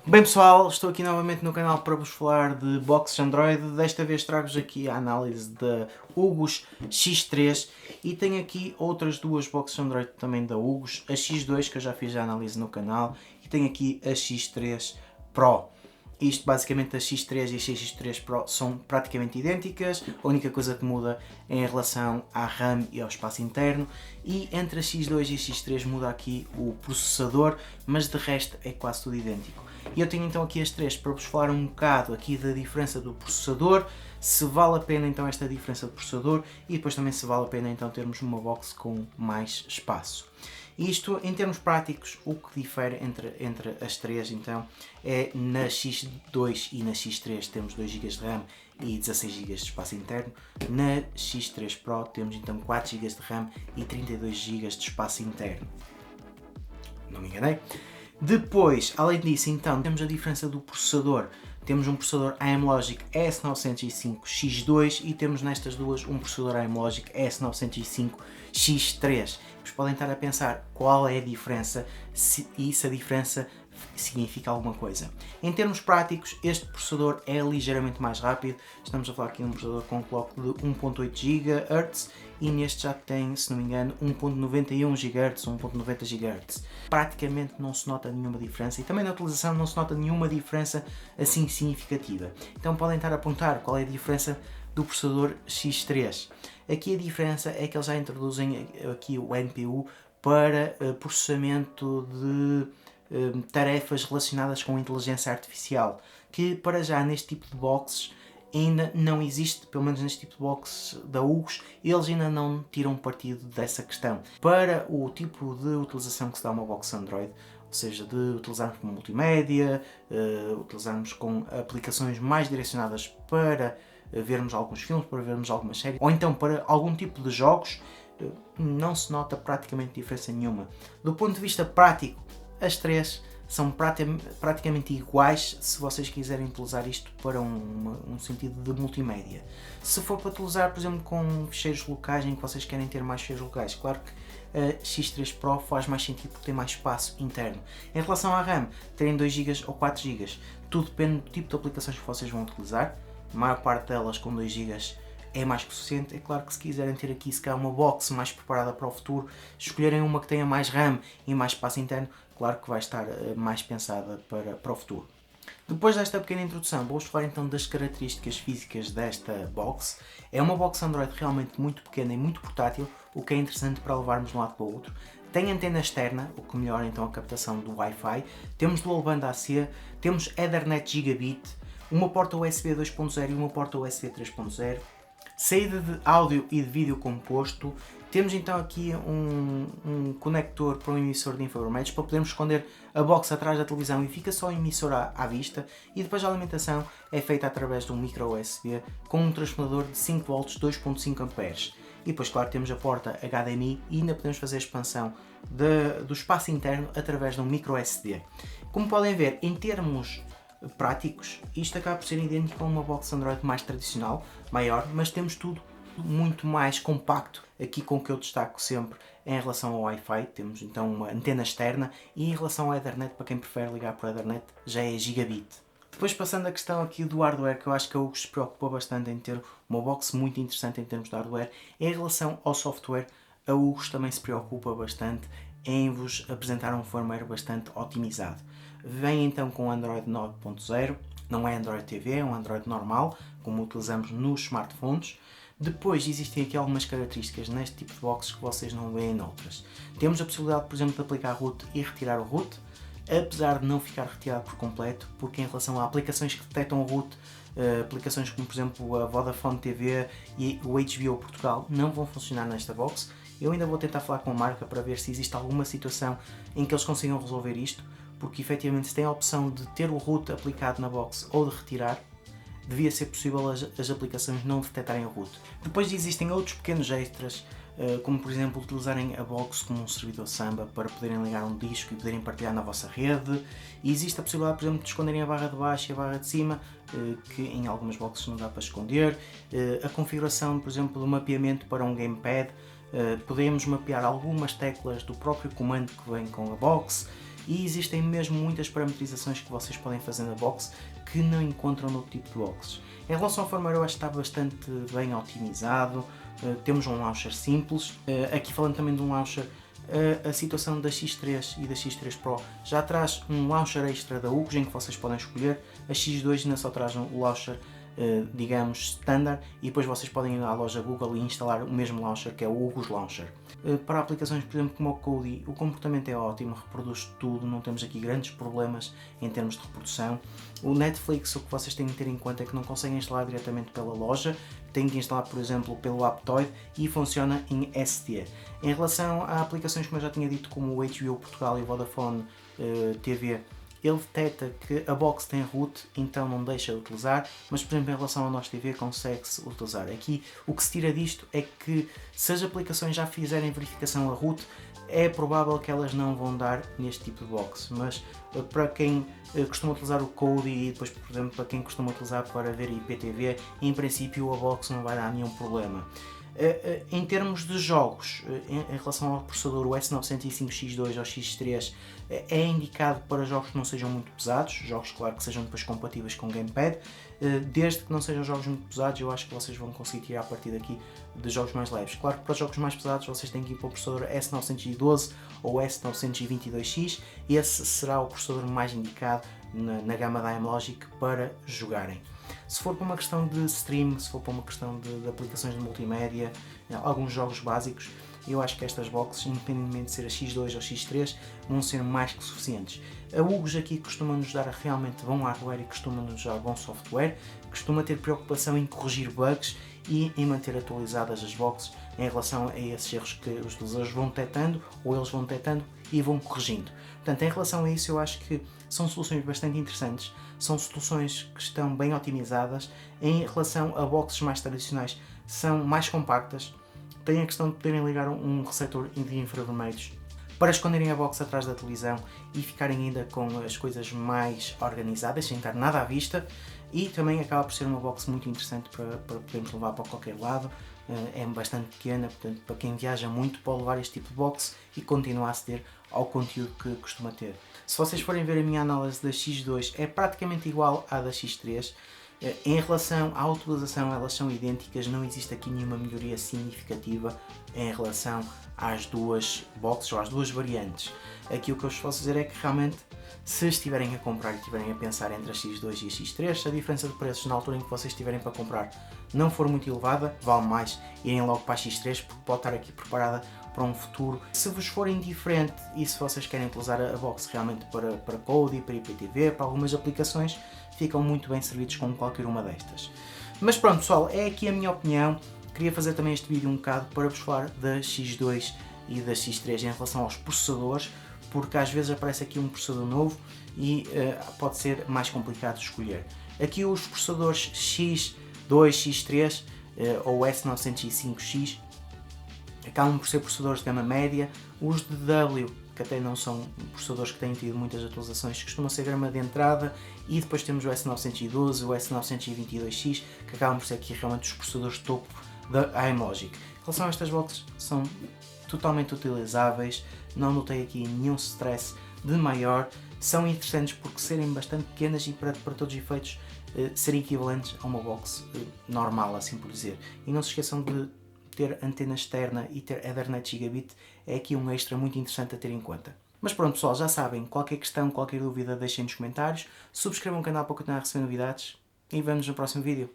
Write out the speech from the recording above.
Bem pessoal, estou aqui novamente no canal para vos falar de boxes Android. Desta vez trago-vos aqui a análise da Hugos X3 e tenho aqui outras duas boxes Android também da Hugos, a X2 que eu já fiz a análise no canal e tenho aqui a X3 Pro. Isto basicamente a X3 e a X3 Pro são praticamente idênticas, a única coisa que muda é em relação à RAM e ao espaço interno, e entre a X2 e a X3 muda aqui o processador, mas de resto é quase tudo idêntico. E eu tenho então aqui as três para vos falar um bocado aqui da diferença do processador, se vale a pena então esta diferença de processador e depois também se vale a pena então termos uma box com mais espaço. Isto, em termos práticos, o que difere entre as três então é na X2 e na X3 temos 2 GB de RAM e 16 GB de espaço interno. Na X3 Pro temos então 4 GB de RAM e 32 GB de espaço interno. Não me enganei? Depois, além disso, então, temos a diferença do processador. Temos um processador AMLogic S905X2 e temos nestas duas um processador AMLogic S905X3. Vocês podem estar a pensar qual é a diferença e se a diferença significa alguma coisa. Em termos práticos, este processador é ligeiramente mais rápido. Estamos a falar aqui de um processador com clock de 1.8 GHz e neste já tem, se não me engano, 1.91 GHz, 1.90 GHz. Praticamente não se nota nenhuma diferença e também na utilização não se nota nenhuma diferença assim significativa. Então podem estar a apontar qual é a diferença do processador X3. Aqui a diferença é que eles já introduzem aqui o NPU para processamento de tarefas relacionadas com inteligência artificial, que para já neste tipo de boxes ainda não existe, pelo menos neste tipo de boxes da Hugos, eles ainda não tiram partido dessa questão. Para o tipo de utilização que se dá a uma box Android, ou seja, de utilizarmos com multimédia, utilizarmos com aplicações mais direcionadas para vermos alguns filmes, para vermos algumas séries, ou então para algum tipo de jogos, não se nota praticamente diferença nenhuma. Do ponto de vista prático, as três são praticamente iguais se vocês quiserem utilizar isto para um sentido de multimédia. Se for para utilizar, por exemplo, com ficheiros locais em que vocês querem ter mais ficheiros locais, claro que a X3 Pro faz mais sentido porque tem mais espaço interno. Em relação à RAM, terem 2 GB ou 4 GB, tudo depende do tipo de aplicações que vocês vão utilizar. A maior parte delas com 2 GB é mais que suficiente. É claro que se quiserem ter aqui se calhar uma box mais preparada para o futuro, escolherem uma que tenha mais RAM e mais espaço interno, claro que vai estar mais pensada para o futuro. Depois desta pequena introdução, vou-vos falar então das características físicas desta box. É uma box Android realmente muito pequena e muito portátil, o que é interessante para levarmos de um lado para o outro. Tem antena externa, o que melhora então a captação do Wi-Fi. Temos dual band AC, temos Ethernet Gigabit, uma porta USB 2.0 e uma porta USB 3.0. Saída de áudio e de vídeo composto. Temos então aqui um conector para um emissor de infravermelhos para podermos esconder a box atrás da televisão e fica só o emissor à vista, e depois a alimentação é feita através de um micro USB com um transformador de 5V 2.5 A. E depois, claro, temos a porta HDMI e ainda podemos fazer a expansão do espaço interno através de um micro SD. Como podem ver, em termos práticos, isto acaba por ser idêntico a uma box Android mais tradicional, maior, mas temos tudo muito mais compacto. Aqui com o que eu destaco sempre em relação ao Wi-Fi, temos então uma antena externa, e em relação ao Ethernet, para quem prefere ligar por Ethernet, já é Gigabit. Depois, passando a questão aqui do hardware, que eu acho que a Hugos se preocupa bastante em ter uma box muito interessante em termos de hardware, em relação ao software, a Hugos também se preocupa bastante em vos apresentar um firmware bastante otimizado. Vem então com Android 9.0, não é Android TV, é um Android normal, como utilizamos nos smartphones. Depois existem aqui algumas características neste tipo de boxes que vocês não veem noutras. Temos a possibilidade, por exemplo, de aplicar root e retirar o root, apesar de não ficar retirado por completo, porque em relação a aplicações que detectam o root, aplicações como por exemplo a Vodafone TV e o HBO Portugal não vão funcionar nesta box. Eu ainda vou tentar falar com a marca para ver se existe alguma situação em que eles consigam resolver isto, porque efetivamente se tem a opção de ter o root aplicado na box ou de retirar, devia ser possível as aplicações não detectarem o root. Depois existem outros pequenos extras, como por exemplo utilizarem a box como um servidor Samba para poderem ligar um disco e poderem partilhar na vossa rede, e existe a possibilidade, por exemplo, de esconderem a barra de baixo e a barra de cima, que em algumas boxes não dá para esconder, a configuração, por exemplo, do mapeamento para um gamepad, podemos mapear algumas teclas do próprio comando que vem com a box, e existem mesmo muitas parametrizações que vocês podem fazer na box que não encontram no tipo de boxes. Em relação ao firmware, eu acho que está bastante bem otimizado, temos um launcher simples, aqui falando também de um launcher, a situação da X3 e da X3 Pro já traz um launcher extra da UGS em que vocês podem escolher, a X2 ainda só traz o launcher digamos standard, e depois vocês podem ir à loja Google e instalar o mesmo launcher que é o UGS Launcher. Para aplicações, por exemplo, como o Kodi, o comportamento é ótimo, reproduz tudo, não temos aqui grandes problemas em termos de reprodução. O Netflix, o que vocês têm que ter em conta é que não conseguem instalar diretamente pela loja, têm que instalar, por exemplo, pelo Aptoide e funciona em ST. Em relação a aplicações, como eu já tinha dito, como o HBO Portugal e o Vodafone TV, ele detecta que a box tem root, então não deixa de utilizar, mas por exemplo em relação ao Nós TV consegue-se utilizar. Aqui o que se tira disto é que se as aplicações já fizerem verificação a root, é provável que elas não vão dar neste tipo de box, mas para quem costuma utilizar o Kodi e depois, por exemplo, para quem costuma utilizar para ver IPTV, em princípio a box não vai dar nenhum problema. Em termos de jogos, em relação ao processador, o S905X2 ou X3 é indicado para jogos que não sejam muito pesados, jogos claro que sejam depois compatíveis com o Gamepad, desde que não sejam jogos muito pesados. Eu acho que vocês vão conseguir tirar a partir daqui de jogos mais leves. Claro que para jogos mais pesados vocês têm que ir para o processador S912 ou S922X, e esse será o processador mais indicado na gama da Amlogic para jogarem. Se for para uma questão de streaming, se for para uma questão de aplicações de multimédia, alguns jogos básicos, eu acho que estas boxes, independentemente de ser a X2 ou X3, vão ser mais que suficientes. A UGS aqui costuma nos dar realmente bom hardware e costuma nos dar bom software, costuma ter preocupação em corrigir bugs e em manter atualizadas as boxes em relação a esses erros que os utilizadores vão detectando, ou eles vão detectando e vão corrigindo. Portanto, em relação a isso, eu acho que são soluções bastante interessantes, são soluções que estão bem otimizadas. Em relação a boxes mais tradicionais, são mais compactas, têm a questão de poderem ligar um receptor de infravermelhos para esconderem a box atrás da televisão e ficarem ainda com as coisas mais organizadas, sem estar nada à vista, e também acaba por ser uma box muito interessante para podermos levar para qualquer lado. É bastante pequena, portanto para quem viaja muito pode levar este tipo de box e continuar a aceder ao conteúdo que costuma ter. Se vocês forem ver a minha análise da X2, é praticamente igual à da X3. Em relação à utilização, elas são idênticas, não existe aqui nenhuma melhoria significativa em relação às duas boxes ou às duas variantes. Aqui o que eu vos posso dizer é que realmente, se estiverem a comprar e estiverem a pensar entre a X2 e a X3, se a diferença de preços na altura em que vocês estiverem para comprar não for muito elevada, vale mais irem logo para a X3, porque pode estar aqui preparada para um futuro. Se vos for indiferente e se vocês querem utilizar a box realmente para Kodi, para IPTV, para algumas aplicações, ficam muito bem servidos com qualquer uma destas. Mas pronto pessoal, é aqui a minha opinião. Queria fazer também este vídeo um bocado para vos falar da X2 e da X3 em relação aos processadores, porque às vezes aparece aqui um processador novo e pode ser mais complicado de escolher. Aqui os processadores X2, X3 ou S905X acabam por ser processadores de gama média. Os de W, que até não são processadores que têm tido muitas atualizações, costumam ser gama de entrada, e depois temos o S912, o S922X, que acabam por ser aqui realmente os processadores de topo da Amlogic. Em relação a estas boxes, são totalmente utilizáveis, não notei aqui nenhum stress de maior, são interessantes porque serem bastante pequenas e para todos os efeitos serem equivalentes a uma box normal, assim por dizer. E não se esqueçam de ter antena externa e ter Ethernet Gigabit, é aqui um extra muito interessante a ter em conta. Mas pronto pessoal, já sabem, qualquer questão, qualquer dúvida deixem nos comentários, subscrevam o canal para continuar a receber novidades e vemo-nos no próximo vídeo.